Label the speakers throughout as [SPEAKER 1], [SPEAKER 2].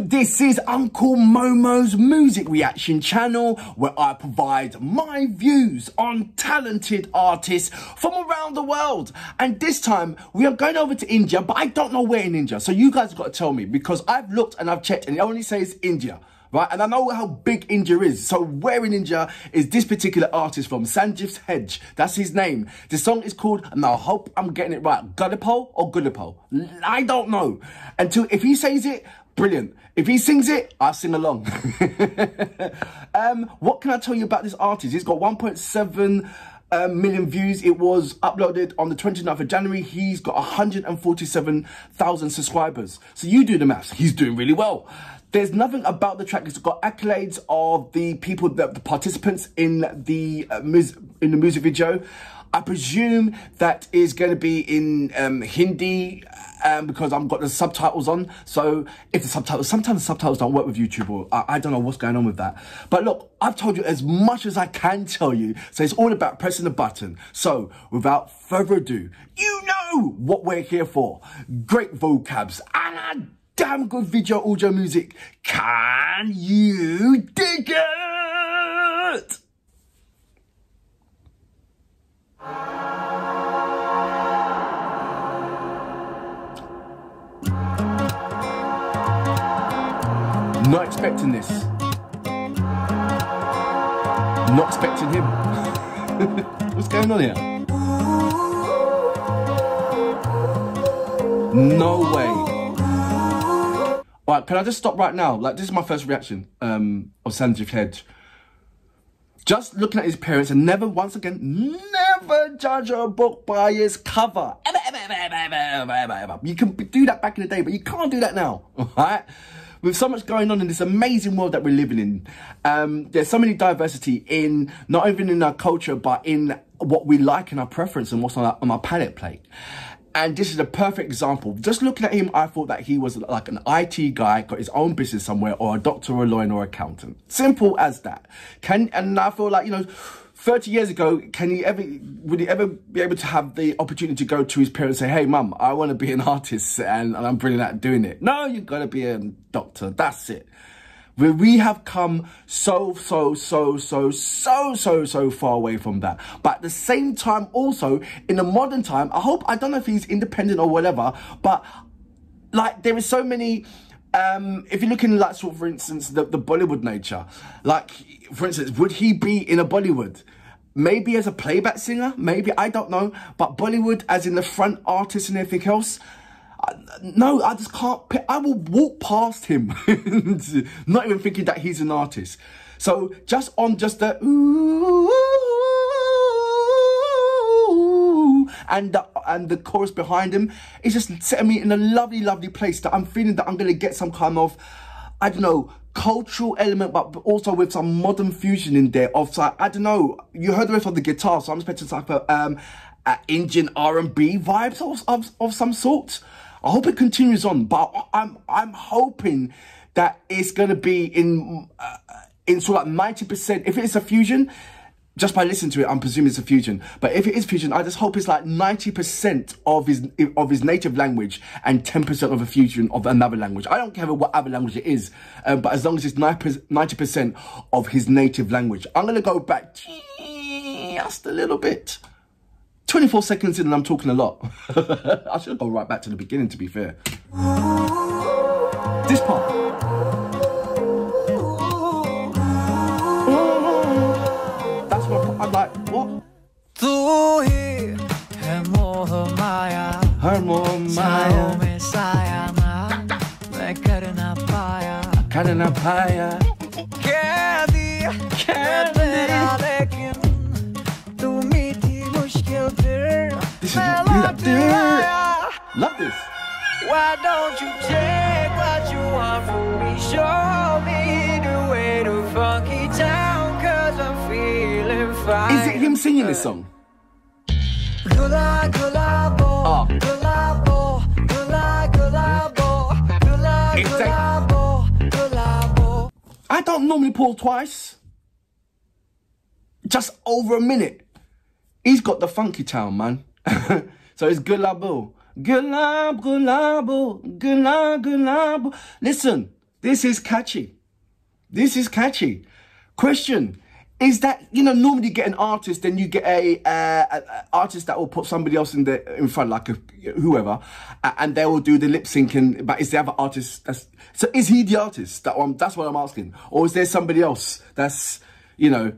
[SPEAKER 1] This is Uncle Momo's music reaction channel, where I provide my views on talented artists from around the world. And this time we are going over to India, but I don't know where in India, so you guys have got to tell me, because I've looked and I've checked and it only says India, right? And I know how big India is. So where in India is this particular artist from? Sanjith Hegde, that's his name. The song is called, and I hope I'm getting it right, Gulaabo or Gulaabo, I don't know. Until if he says it, brilliant. If he sings it, I'll sing along. What can I tell you about this artist? He's got 1.7 million views. It was uploaded on the 29th of January. He's got 147,000 subscribers. So you do the maths. He's doing really well. There's nothing about the track. It's got accolades of the people, the participants in the music video. I presume that is going to be in Hindi, because I've got the subtitles on. So if the subtitles, sometimes the subtitles don't work with YouTube, or I don't know what's going on with that. But look, I've told you as much as I can tell you. So it's all about pressing the button. So without further ado, you know what we're here for. Great vocabs and a damn good video audio music. Can you dig it? Not expecting this. Not expecting him. What's going on here? No way. Alright, can I just stop right now? Like, this is my first reaction of Sanjith Hegde. Just looking at his appearance, and never, once again, never judge a book by its cover. You can do that back in the day, but you can't do that now, alright? With so much going on in this amazing world that we're living in, there's so many diversity in, not even in our culture, but in what we like and our preference and what's on our palette plate. And this is a perfect example. Just looking at him, I thought that he was like an IT guy, got his own business somewhere, or a doctor or a lawyer or accountant. Simple as that. And I feel like, you know, 30 years ago, would he ever be able to have the opportunity to go to his parents and say, hey, mum, I want to be an artist and I'm brilliant at doing it? No, you've got to be a doctor. That's it. We have come so far away from that. But at the same time, also, in the modern time, I don't know if he's independent or whatever, but like there is so many, if you're looking like, sort of, for instance, the Bollywood nature, like, for instance, would he be in a Bollywood? Maybe as a playback singer, maybe, I don't know. But Bollywood as in the front artist and everything else, no, I just can't. I will walk past him, not even thinking that he's an artist. So just the ooh, and the chorus behind him is just setting me in a lovely place that I'm feeling that I'm gonna get some kind of, I don't know, cultural element, but also with some modern fusion in there of, like, I don't know, you heard the riff of the guitar, so I'm expecting some type of Indian R&B vibes of some sort. I hope it continues on, but I'm hoping that it's gonna be in sort of like 90%. If it's a fusion, just by listening to it, I'm presuming it's a fusion. But if it is fusion, I just hope it's like 90% of his native language and 10% of a fusion of another language. I don't care what other language it is, but as long as it's 90% of his native language. I'm gonna go back just a little bit. 24 seconds in and I'm talking a lot. I should go right back to the beginning, to be fair. This part. That's what I'm like, what? This is love this.
[SPEAKER 2] Why don't you take what you want from me? Show me the way to funky town, 'cause I'm feeling fine.
[SPEAKER 1] singing this song. I don't normally pause twice. Just over a minute. He's got the funky town, man. So it's Gulaabo. Gulaabo, Gulaabo. Listen, this is catchy. This is catchy. Question is that, you know, normally you get an artist, then you get a artist that will put somebody else in front, like whoever, and they will do the lip syncing. But is the other artist so? Is he the artist? That's what I'm asking. Or is there somebody else that's, you know?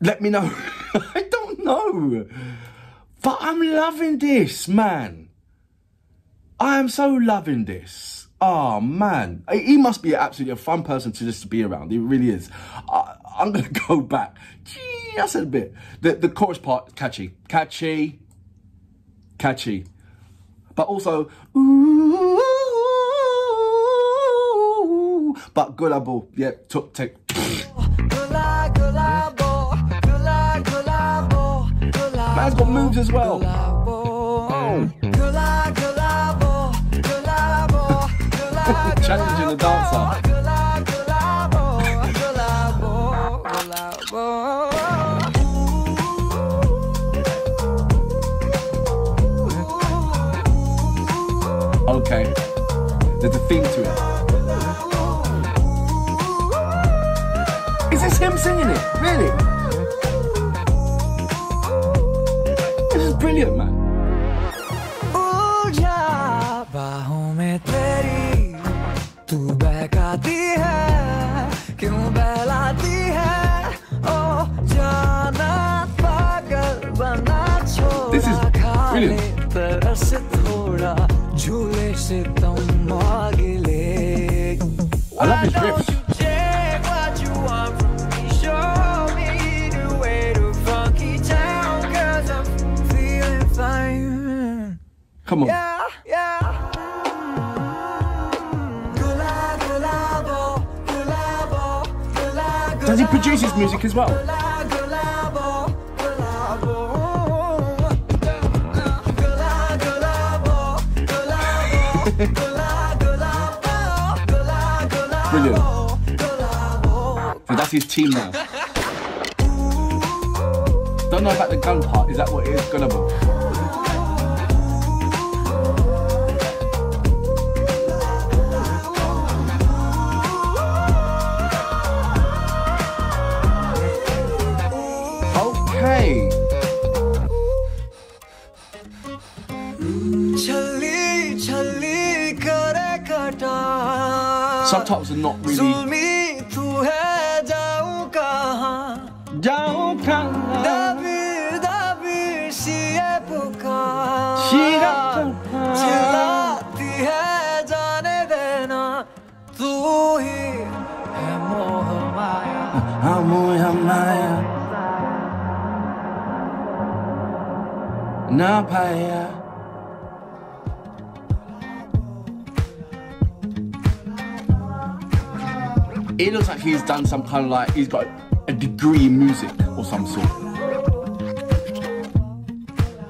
[SPEAKER 1] Let me know. I don't know, but I'm loving this, man. I am so loving this. Oh, man. He must be absolutely a fun person to just be around. He really is. I'm going to go back just a bit. The chorus part, catchy. Catchy. Catchy. But also, ooh. But Gulaabo. Yeah, take. Man's got moves as well. Oh. Challenging the dancer. Okay, there's a theme to it. Is this him singing it? Really? This is brilliant, man. This is brilliant. I love his riffs. Come on. Does he produce his music as well? Brilliant. So that's his team now. Don't know about the gun part. Is that what it is? Gulaabo. Okay. Subtitles are not really. It looks like he's done some kind of like, he's got a degree in music or some sort.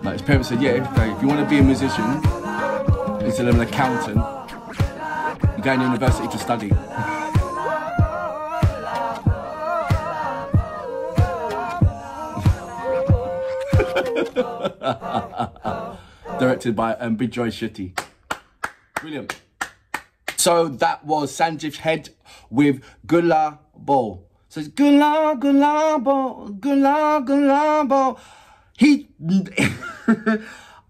[SPEAKER 1] Like his parents said, yeah, if you want to be a musician, instead of an accountant, you go to university to study. Directed by Bijoy Shetty. Brilliant. So that was Sanjith Hegde with Gulaabo. So it's Gulaabo. He,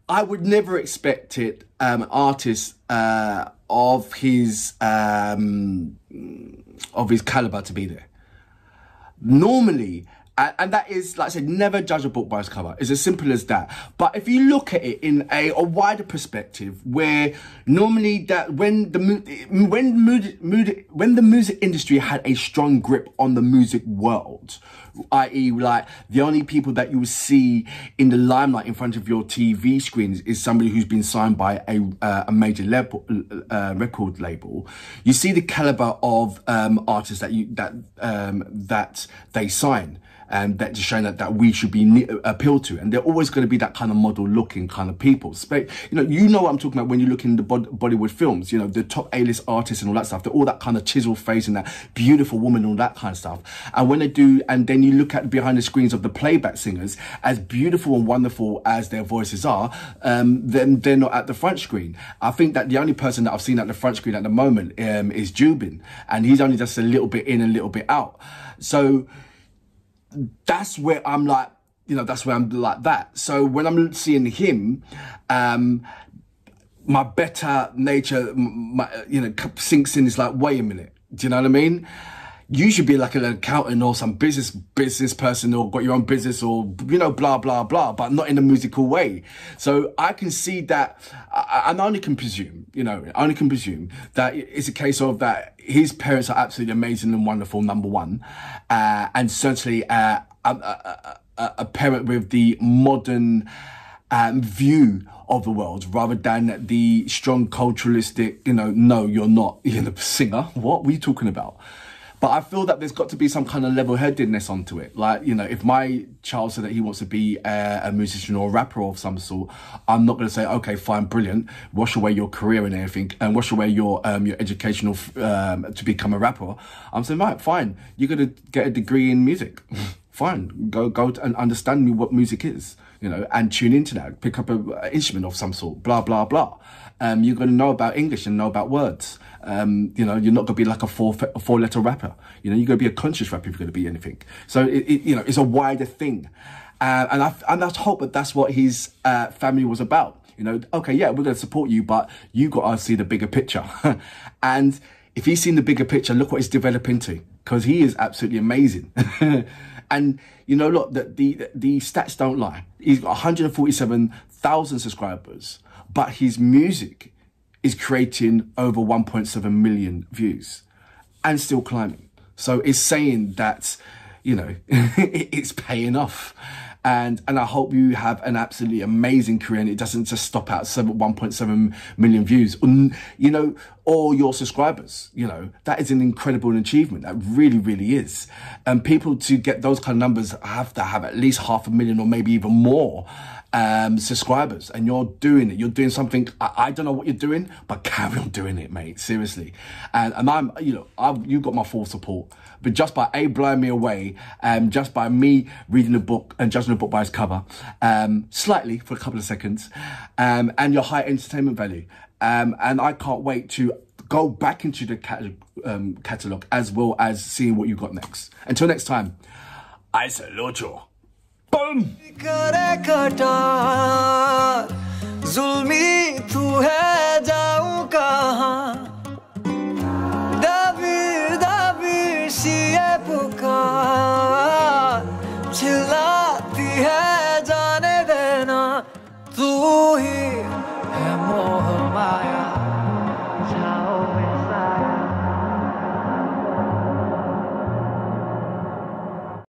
[SPEAKER 1] I would never expect it, artist of his caliber to be there. Normally, and that is, like I said, never judge a book by its cover. It's as simple as that. But if you look at it in a wider perspective, where normally that when the music industry had a strong grip on the music world, i.e., like the only people that you will see in the limelight in front of your TV screens is somebody who's been signed by a major record label. You see the caliber of artists that they sign. that just showing that we should be appealed to. And they're always going to be that kind of model looking kind of people. You know what I'm talking about when you look in the Bollywood films, you know, the top A-list artists and all that stuff. They're all that kind of chiseled face and that beautiful woman and all that kind of stuff. And when they do, and then you look at behind the screens of the playback singers, as beautiful and wonderful as their voices are, then they're not at the front screen. I think that the only person that I've seen at the front screen at the moment is Jubin, and he's only just a little bit in, a little bit out. So that's where I'm like, you know, that's where I'm like that. So when I'm seeing him, my better nature, sinks in. It's like, wait a minute, do you know what I mean? You should be like an accountant or some business person, or got your own business, or, you know, blah, blah, blah, but not in a musical way. So I can see that, I only can presume that it's a case of that his parents are absolutely amazing and wonderful, number one. And certainly a parent with the modern view of the world, rather than the strong culturalistic, you know, no, you're not, you're a singer. What are you talking about? But I feel that there's got to be some kind of level-headedness onto it. Like, you know, if my child said that he wants to be a musician or a rapper of some sort, I'm not going to say, okay, fine, brilliant, wash away your career and everything, and wash away your educational to become a rapper. I'm saying, right, fine, you're going to get a degree in music. Fine, go and understand what music is, you know, and tune into that, pick up an instrument of some sort, blah, blah, blah. You're going to know about English and know about words. You know, you're not going to be like a four-letter rapper. You know, you're going to be a conscious rapper if you're going to be anything. So, you know, it's a wider thing. And I hope that that's what his family was about. You know, okay, yeah, we're going to support you, but you got to see the bigger picture. And if he's seen the bigger picture, look what he's developed into, because he is absolutely amazing. And, you know, look, the stats don't lie. He's got 147,000 subscribers, but his music is creating over 1.7 million views and still climbing. So it's saying that, you know, it's paying off. And I hope you have an absolutely amazing career and it doesn't just stop at 1.7 million views, you know, or your subscribers. You know, that is an incredible achievement. That really, really is. And people, to get those kind of numbers, have to have at least 500,000 or maybe even more subscribers. And you're doing it. You're doing something. I don't know what you're doing, but carry on doing it, mate. Seriously. And I'm, you know, you've got my full support. But just by blowing me away, just by me reading the book and judging the book by its cover, slightly for a couple of seconds, and your high entertainment value. And I can't wait to go back into the catalogue as well as seeing what you've got next. Until next time, I salute you. Boom!
[SPEAKER 2] जुल्मी तू है